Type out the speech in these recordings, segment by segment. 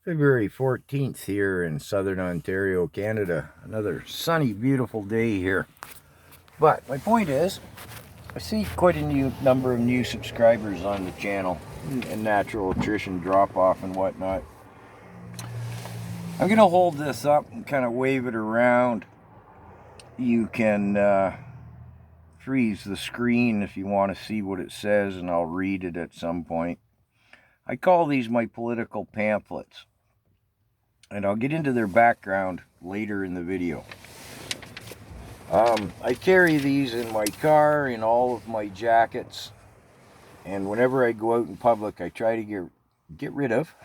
February 14th here in southern Ontario, Canada. Another sunny, beautiful day here. But my point is, I see quite a number of new subscribers on the channel and natural attrition drop off and whatnot. I'm going to hold this up and kind of wave it around. You can freeze the screen if you want to see what it says, and I'll read it at some point. I call these my political pamphlets, and I'll get into their background later in the video. I carry these in my car, in all of my jackets, and whenever I go out in public, I try to get rid of,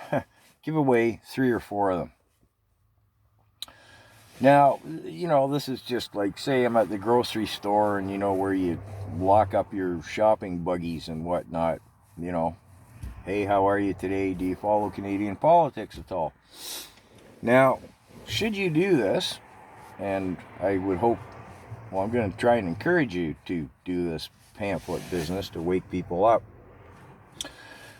give away 3 or 4 of them. Now, this is just like, say I'm at the grocery store and, where you lock up your shopping buggies and whatnot, hey, how are you today? Do you follow Canadian politics at all? Now, should you do this, and I would hope, well, I'm going to try and encourage you to do this pamphlet business to wake people up.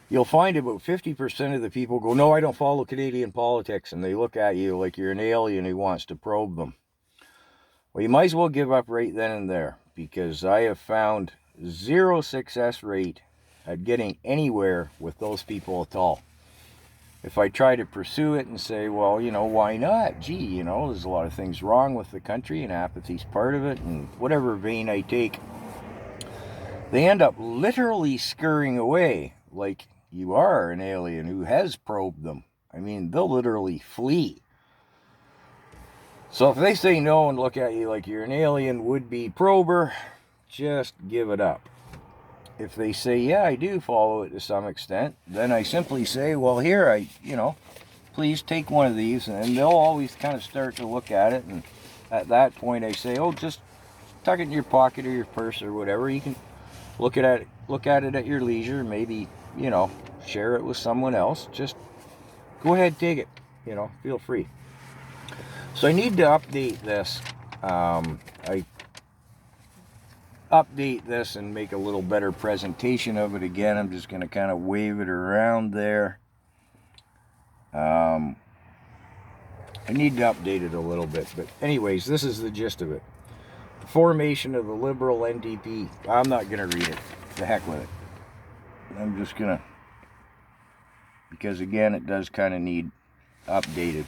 You'll find about 50% of the people go, no, I don't follow Canadian politics, and they look at you like you're an alien who wants to probe them. Well, you might as well give up right then and there, because I have found 0 success rate at getting anywhere with those people at all. If I try to pursue it and say, well, why not? Gee, there's a lot of things wrong with the country and apathy's part of it, and whatever vein I take, they end up literally scurrying away like you are an alien who has probed them. I mean, they'll literally flee. So if they say no and look at you like you're an alien would-be prober, just give it up. If they say, yeah, I do follow it to some extent, then I simply say, well, here, please take one of these. And they'll always kind of start to look at it. And at that point, I say, oh, just tuck it in your pocket or your purse or whatever. You can look at it at your leisure. Maybe, share it with someone else. Just go ahead, take it. Feel free. So I need to update this. I update this and make a little better presentation of it. Again, I'm just going to kind of wave it around there. I need to update it a little bit, but anyways, this is the gist of it. The formation of the Liberal NDP. I'm not going to read it. The heck with it. I'm just going to, because again, it does kind of need updated.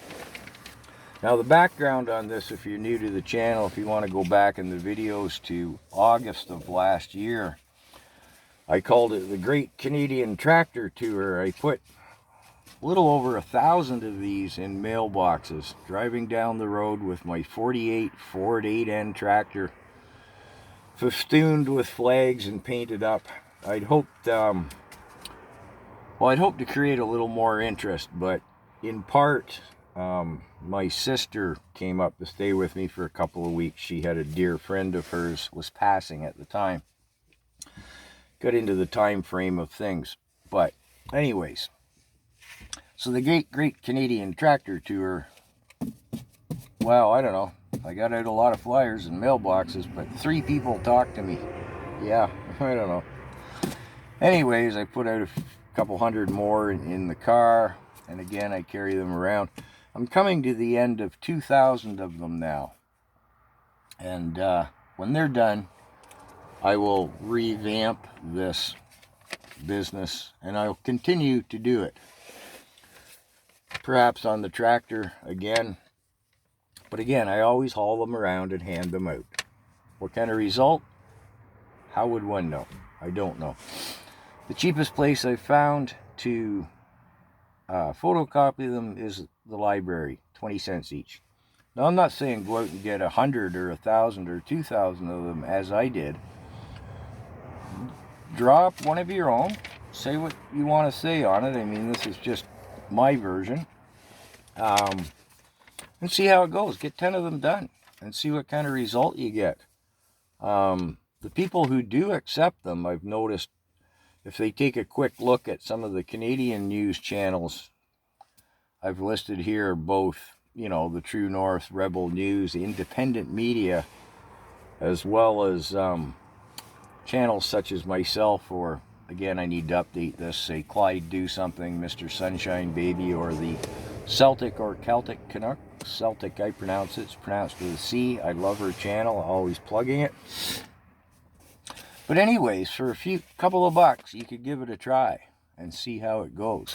Now, the background on this, if you're new to the channel, if you want to go back in the videos to August of last year, I called it the Great Canadian Tractor Tour. I put a little over 1,000 of these in mailboxes, driving down the road with my 48 Ford 8N tractor, festooned with flags and painted up. I'd hoped to create a little more interest, but in part, my sister came up to stay with me for a couple of weeks. She had a dear friend of hers was passing at the time. Got into the time frame of things. But anyways, so the Great Canadian Tractor Tour, well, I don't know. I got out a lot of flyers and mailboxes, but 3 people talked to me. Yeah, I don't know. Anyways, I put out a couple hundred more in the car, and again, I carry them around. I'm coming to the end of 2,000 of them now. And when they're done, I will revamp this business, and I'll continue to do it. Perhaps on the tractor again. But again, I always haul them around and hand them out. What kind of result? How would one know? I don't know. The cheapest place I've found to photocopy them is the library, 20 cents each. Now, I'm not saying go out and get 100 or 1,000 or 2,000 of them as I did. Draw up one of your own. Say what you want to say on it. I mean, this is just my version. And see how it goes. Get 10 of them done and see what kind of result you get. The people who do accept them, I've noticed, if they take a quick look at some of the Canadian news channels, I've listed here both, the True North, Rebel News, independent media, as well as channels such as myself, or, again, I need to update this, say Clyde Do Something, Mr. Sunshine Baby, or the Celtic or Celtic Canuck. Celtic, I pronounce it. It's pronounced with a C. I love her channel. Always plugging it. But anyways, for a couple of bucks, you could give it a try and see how it goes.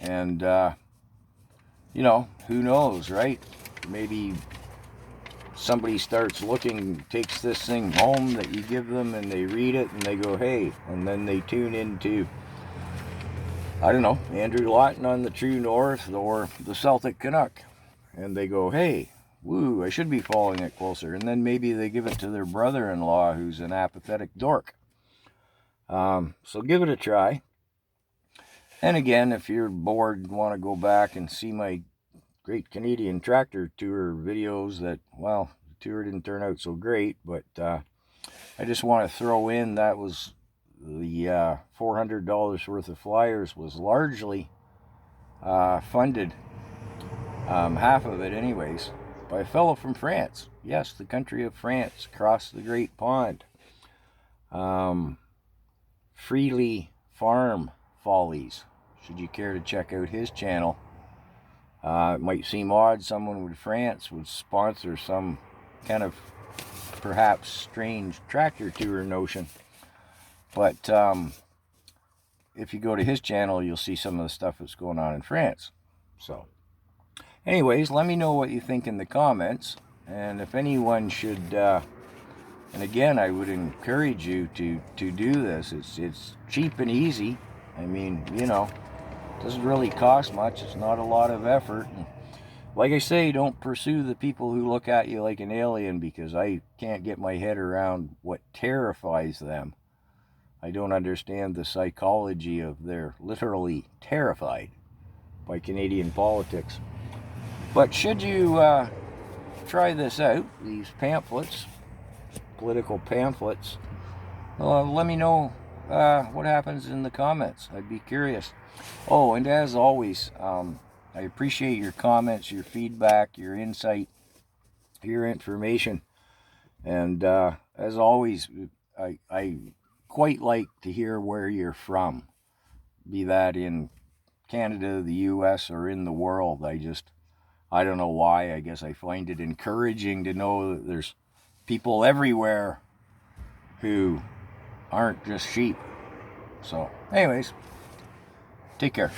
And, you know, who knows, right? Maybe somebody starts looking, takes this thing home that you give them, and they read it, and they go, hey, and then they tune into, I don't know, Andrew Lawton on the True North or the Celtic Canuck. And they go, hey, woo, I should be following it closer. And then maybe they give it to their brother-in-law who's an apathetic dork. So give it a try. And again, if you're bored and want to go back and see my Great Canadian Tractor Tour videos that, well, the tour didn't turn out so great, but I just want to throw in that was the $400 worth of flyers was largely funded, half of it anyways, by a fellow from France. Yes, the country of France, across the Great Pond. Freely Farm Follies, should you care to check out his channel. It might seem odd someone with France would sponsor some kind of perhaps strange tractor tour notion, but if you go to his channel, you'll see some of the stuff that's going on in France. So anyways, let me know what you think in the comments, and if anyone should and again, I would encourage you to do this. It's cheap and easy. I mean, you know, it doesn't really cost much. It's not a lot of effort. And like I say, don't pursue the people who look at you like an alien, because I can't get my head around what terrifies them. I don't understand the psychology of they're literally terrified by Canadian politics. But should you try this out, these pamphlets, political pamphlets, let me know what happens in the comments. I'd be curious. Oh, and as always, I appreciate your comments, your feedback, your insight, your information. And as always, I quite like to hear where you're from, be that in Canada, the US, or in the world. I don't know why. I guess I find it encouraging to know that there's people everywhere who aren't just sheep. So anyways, take care.